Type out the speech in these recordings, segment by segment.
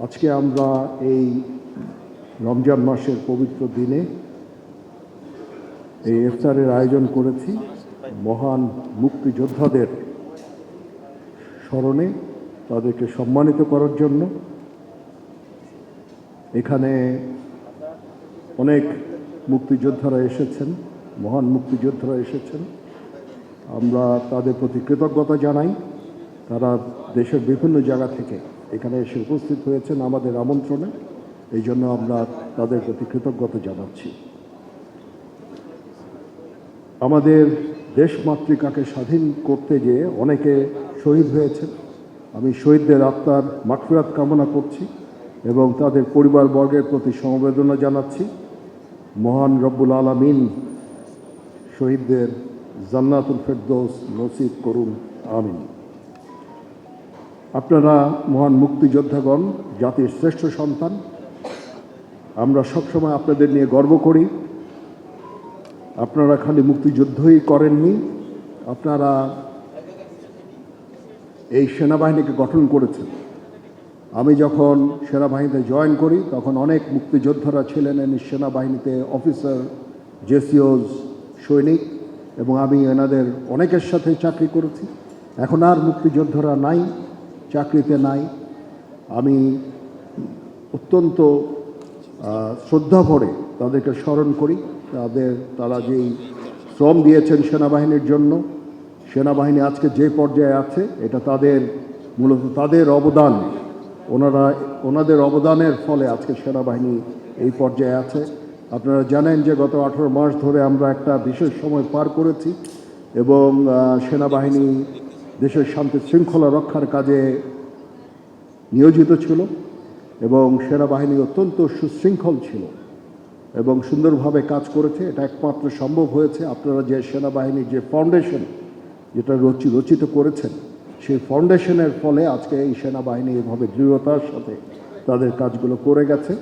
আজকে আমরা এই রমজান মাসের পবিত্র দিনে এই ইফতারের আয়োজন করেছি মহান মুক্তিযোদ্ধাদের স্মরণে, তাদেরকে সম্মানিত করার জন্য। এখানে অনেক মুক্তিযোদ্ধারা এসেছেন, মহান মুক্তিযোদ্ধারা এসেছেন। আমরা তাদের প্রতি কৃতজ্ঞতা জানাই। তারা দেশের বিভিন্ন জায়গা থেকে এখানে এসে উপস্থিত হয়েছেন আমাদের আমন্ত্রণে, এই জন্য আমরা তাদের প্রতি কৃতজ্ঞতা জানাচ্ছি। আমাদের দেশ মাতৃকাকে স্বাধীন করতে গিয়ে অনেকে শহীদ হয়েছেন। আমি শহীদদের আত্মার মাগফিরাত কামনা করছি এবং তাদের পরিবারবর্গের প্রতি সমবেদনা জানাচ্ছি। মহান রব্বুল আলামিন শহীদদের জান্নাতুল ফেরদৌস নসিব করুন, আমিন। আপনারা মহান মুক্তিযোদ্ধাগণ জাতির শ্রেষ্ঠ সন্তান। আমরা সবসময় আপনাদের নিয়ে গর্ব করি। আপনারা খালি মুক্তিযুদ্ধই করেননি, আপনারা এই সেনাবাহিনীকে গঠন করেছেন। আমি যখন সেনাবাহিনীতে জয়েন করি তখন অনেক মুক্তিযোদ্ধারা ছিলেন এই সেনাবাহিনীতে, অফিসার, জেসিওস, সৈনিক, এবং আমি এনাদের অনেকের সাথে চাকরি করেছি। এখন আর মুক্তিযোদ্ধারা নাই, চাকরিতে নাই। আমি অত্যন্ত শ্রদ্ধা ভরে তাদেরকে স্মরণ করি। তারা যেই শ্রম দিয়েছেন সেনাবাহিনীর জন্য, সেনাবাহিনী আজকে যে পর্যায়ে আছে এটা মূলত তাদের অবদান। ওনাদের অবদানের ফলে আজকে সেনাবাহিনী এই পর্যায়ে আছে। আপনারা জানেন যে গত 18 মাস ধরে আমরা একটা বিশেষ সময় পার করেছি এবং সেনাবাহিনী দেশের শান্তি শৃঙ্খলা রক্ষার কাজে নিয়োজিত ছিল এবং সেনাবাহিনী অত্যন্ত সুশৃঙ্খল ছিল এবং সুন্দরভাবে কাজ করেছে। এটা একমাত্র সম্ভব হয়েছে আপনারা যে সেনাবাহিনীর যে ফাউন্ডেশন যেটা রচিত করেছেন, সেই ফাউন্ডেশনের ফলে আজকে এই সেনাবাহিনী এভাবে দৃঢ়তার সাথে তাদের কাজগুলো করে গেছে।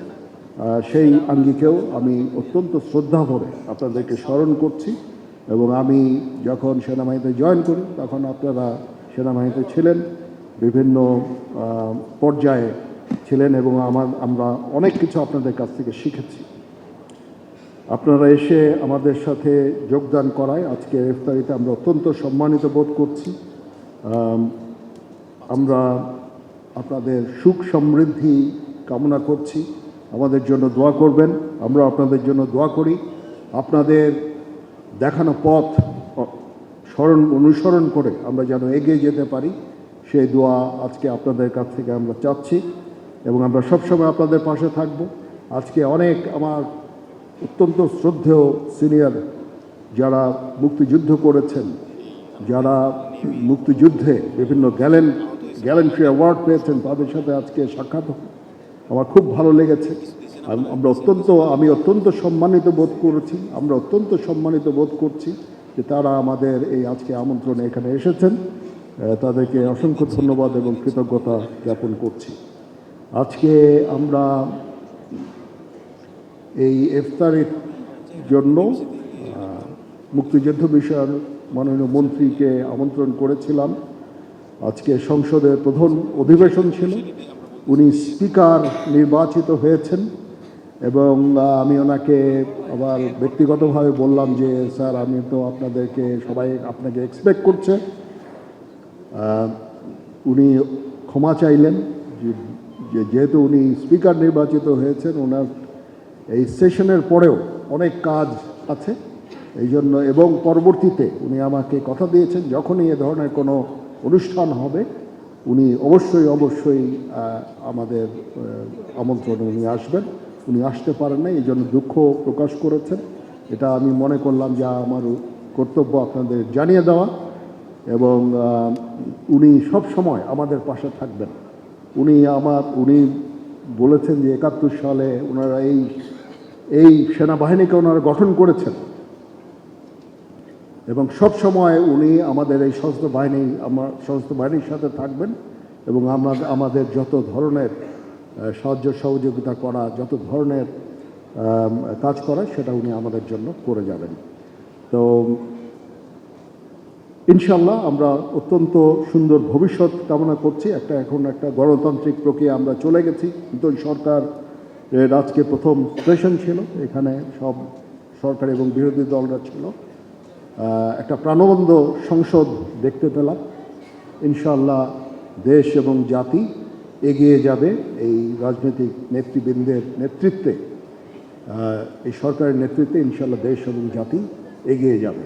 সেই আঙ্গিকেও আমি অত্যন্ত শ্রদ্ধা ভরে আপনাদেরকে স্মরণ করছি। এবং আমি যখন সেনাবাহিনীতে জয়েন করি তখন আপনারা সেনাবাহিনীতে ছিলেন, বিভিন্ন পর্যায়ে ছিলেন এবং আমরা অনেক কিছু আপনাদের কাছ থেকে শিখেছি। আপনারা এসে আমাদের সাথে যোগদান করায় আজকে ইফতারিতে আমরা অত্যন্ত সম্মানিত বোধ করছি। আমরা আপনাদের সুখ সমৃদ্ধি কামনা করছি। আমাদের জন্য দোয়া করবেন, আমরা আপনাদের জন্য দোয়া করি। আপনাদের দেখানো পথ অনুসরণ করে আমরা যেন এগিয়ে যেতে পারি, সেই দোয়া আজকে আপনাদের কাছ থেকে আমরা চাচ্ছি এবং আমরা সবসময় আপনাদের পাশে থাকব। আজকে অনেক আমার অত্যন্ত শ্রদ্ধেয় সিনিয়র যারা মুক্তিযুদ্ধ করেছেন, যারা মুক্তিযুদ্ধে বিভিন্ন গ্যালেন্ট্রি অ্যাওয়ার্ড পেয়েছেন, তাদের সাথে আজকে সাক্ষাৎ আমার খুব ভালো লেগেছে। আমি অত্যন্ত সম্মানিত বোধ করেছি, আমরা অত্যন্ত সম্মানিত বোধ করছি যে তারা আমাদের এই আজকে আমন্ত্রণে এখানে এসেছেন। তাদেরকে অসংখ্য ধন্যবাদ এবং কৃতজ্ঞতা জ্ঞাপন করছি। আজকে আমরা এই ইফতারের জন্য মুক্তিযুদ্ধ বিষয়ের মাননীয় মন্ত্রীকে আমন্ত্রণ করেছিলাম। আজকে সংসদের প্রধান অধিবেশন ছিল, উনি স্পিকার নির্বাচিত হয়েছেন এবং আমি ওনাকে আবার ব্যক্তিগতভাবে বললাম যে স্যার, আমি তো সবাই আপনাকে এক্সপেক্ট করছে। উনি ক্ষমা চাইলেন যেহেতু উনি স্পিকার নির্বাচিত হয়েছেন, ওনার এই সেশনের পরেও অনেক কাজ আছে এই জন্য, এবং পরবর্তীতে উনি আমাকে কথা দিয়েছেন যখনই এ ধরনের কোনো অনুষ্ঠান হবে উনি অবশ্যই আমাদের আমন্ত্রণে উনি আসবেন। উনি আসতে পারেন না, এই জন্য দুঃখ প্রকাশ করেছেন। এটা আমি মনে করলাম যে আমার কর্তব্য আপনাদের জানিয়ে দেওয়া, এবং উনি সব সময় আমাদের পাশে থাকবেন। উনি বলেছেন যে 71 সালে ওনারা এই সেনাবাহিনীকে ওনারা গঠন করেছেন এবং সব সময় উনি আমাদের এই সশস্ত্র বাহিনীর সাথে থাকবেন এবং আমাদের যত ধরনের সাহায্য সহযোগিতা করা, যত ধরনের কাজ করা, সেটা উনি আমাদের জন্য করে যাবেন। তো ইনশাল্লাহ আমরা অত্যন্ত সুন্দর ভবিষ্যৎ কামনা করছি। এখন একটা গণতান্ত্রিক প্রক্রিয়া আমরা চলে গেছি। কিন্তু সরকার আজকে প্রথম সেশন ছিল, এখানে সব সরকার এবং বিরোধী দলরা ছিল। একটা প্রাণবন্ত সংসদ দেখতে পেলাম। ইনশাল্লাহ দেশ এবং জাতি এগিয়ে যাবে এই রাজনৈতিক নেতৃবৃন্দের নেতৃত্বে, এই সরকারের নেতৃত্বে ইনশাল্লাহ দেশ এবং জাতি এগিয়ে যাবে।